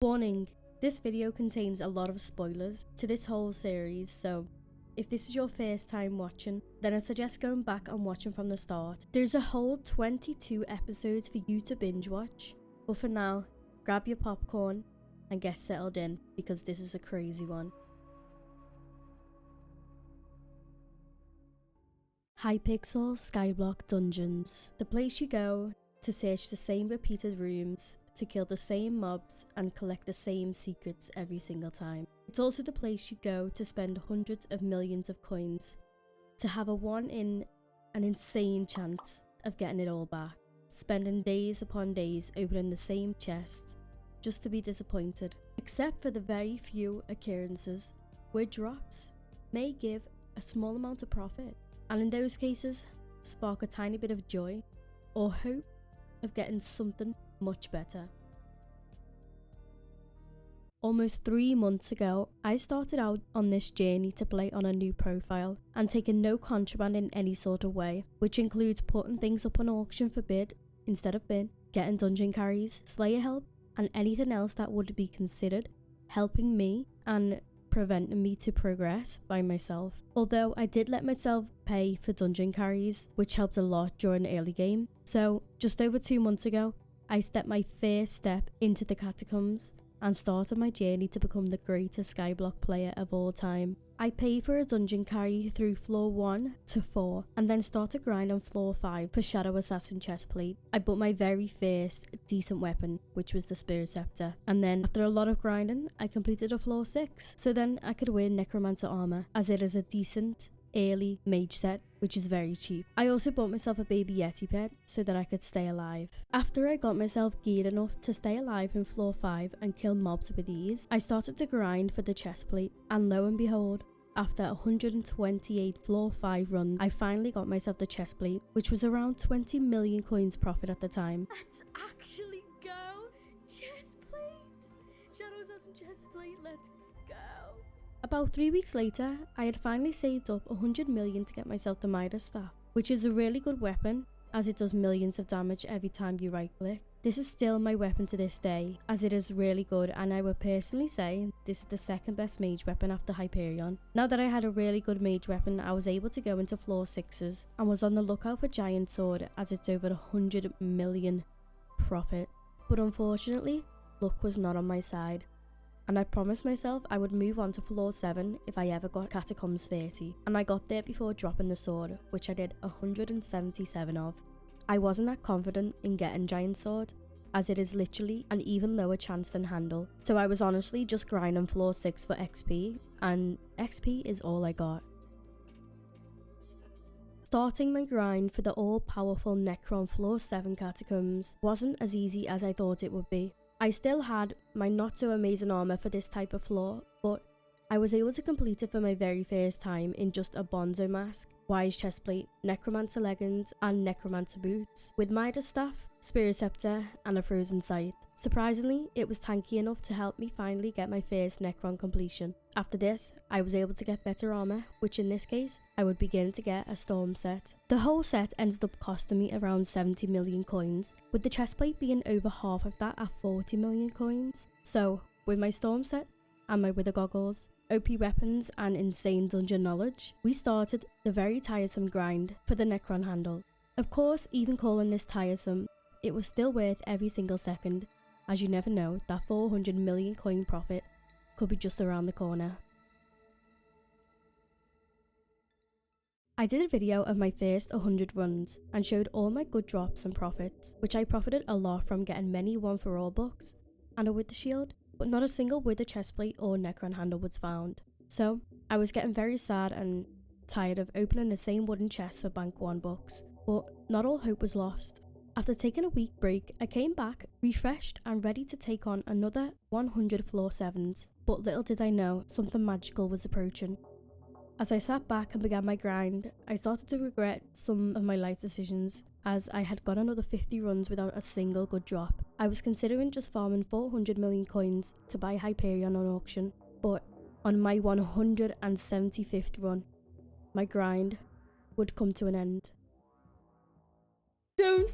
Warning, this video contains a lot of spoilers to this whole series, so if this is your first time watching, then I suggest going back and watching from the start. There's a whole 22 episodes for you to binge watch, but for now, grab your popcorn and get settled in because this is a crazy one. Hypixel skyblock dungeons. The place you go to search the same repeated rooms, to kill the same mobs and collect the same secrets every single time. It's also the place you go to spend hundreds of millions of coins to have a one in an insane chance of getting it all back. Spending days upon days opening the same chest just to be disappointed. Except for the very few occurrences where drops may give a small amount of profit, and in those cases spark a tiny bit of joy or hope of getting something much better. Almost 3 months ago, I started out on this journey to play on a new profile and taking no contraband in any sort of way, which includes putting things up on auction for bid instead of bin, getting dungeon carries, slayer help, and anything else that would be considered helping me and preventing me to progress by myself. Although I did let myself pay for dungeon carries, which helped a lot during the early game. So just over 2 months ago, I stepped my first step into the catacombs and started my journey to become the greatest skyblock player of all time. I paid for a dungeon carry through floor 1 to 4 and then started grinding on floor 5 for Shadow Assassin chestplate. I bought my very first decent weapon, which was the Spear Scepter, and then after a lot of grinding I completed a floor 6 so then I could wear Necromancer armor, as it is a decent early mage set which is very cheap. I also bought myself a baby Yeti pet so that I could stay alive. After I got myself geared enough to stay alive in floor 5 and kill mobs with ease, I started to grind for the chestplate, and lo and behold, after 128 floor 5 runs, I finally got myself the chestplate, which was around 20 million coins profit at the time. Let's actually go! Chestplate! Shadow Assassin chestplate, let's go! About 3 weeks later, I had finally saved up 100 million to get myself the Midas staff, which is a really good weapon as it does millions of damage every time you right click. This is still my weapon to this day, as it is really good, and I would personally say this is the second best mage weapon after Hyperion. Now that I had a really good mage weapon, I was able to go into floor 6s and was on the lookout for Giant Sword, as it's over 100 million profit. But unfortunately, luck was not on my side, and I promised myself I would move on to floor 7 if I ever got Catacombs 30, and I got there before dropping the sword, which I did 177 of. I wasn't that confident in getting Giant Sword, as it is literally an even lower chance than Handle, so I was honestly just grinding floor 6 for XP, and XP is all I got. Starting my grind for the all-powerful Necron floor 7 catacombs wasn't as easy as I thought it would be. I still had my not so amazing armor for this type of floor, but I was able to complete it for my very first time in just a Bonzo mask, Wise chestplate, Necromancer leggings and Necromancer boots, with Midas staff, Spear Scepter and a frozen scythe. Surprisingly, it was tanky enough to help me finally get my first Necron completion. After this, I was able to get better armor, which in this case, I would begin to get a Storm set. The whole set ended up costing me around 70 million coins, with the chestplate being over half of that at 40 million coins. So, with my Storm set and my Wither goggles, OP weapons and insane dungeon knowledge, we started the very tiresome grind for the Necron handle. Of course, even calling this tiresome, it was still worth every single second, as you never know that 400 million coin profit could be just around the corner. I did a video of my first 100 runs and showed all my good drops and profits, which I profited a lot from getting many one for all books and a Wither shield, but not a single Wither chestplate or Necron handle was found. So I was getting very sad and tired of opening the same wooden chests for Bank 1 books, but not all hope was lost. After taking a week break, I came back, refreshed and ready to take on another 100 floor 7s, but little did I know something magical was approaching. As I sat back and began my grind, I started to regret some of my life decisions, as I had gone another 50 runs without a single good drop. I was considering just farming 400 million coins to buy Hyperion on auction, but on my 175th run, my grind would come to an end. Don't,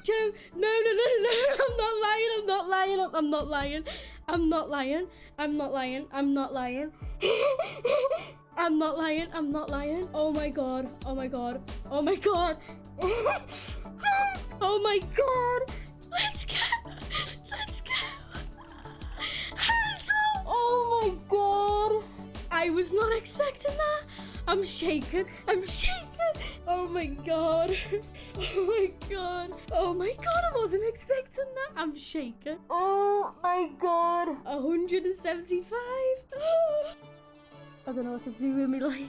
Joe. No. I'm not lying. I'm not lying. I'm not lying. I'm not lying. I'm not lying. I'm not lying. I'm not lying. I'm not lying. Oh my god. Oh my god. Oh my god. Oh my god. Let's go. Let's go. Oh my god. I was not expecting that. I'm shaking. I'm shaking. Oh my god. Oh my god. Oh my god. I wasn't expecting that. I'm shaking. Oh my god. 175. I don't know what to do with me life.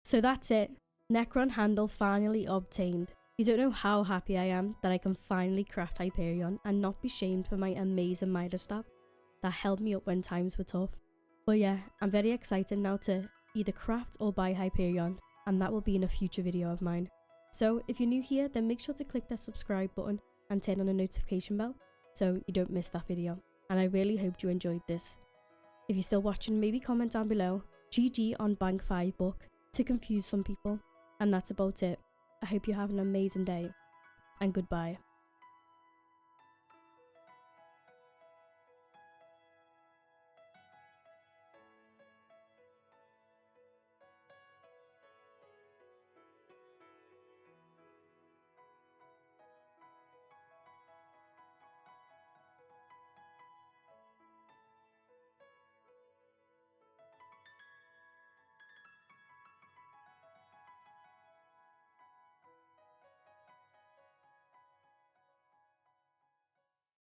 So that's it. Necron handle finally obtained. You don't know how happy I am that I can finally craft Hyperion and not be shamed for my amazing Midas staff that held me up when times were tough. But yeah, I'm very excited now to either craft or buy Hyperion, and that will be in a future video of mine. So if you're new here, then make sure to click that subscribe button and turn on the notification bell so you don't miss that video. And I really hope you enjoyed this. If you're still watching, maybe comment down below GG on Bank 5 book to confuse some people. And that's about it. I hope you have an amazing day, and goodbye.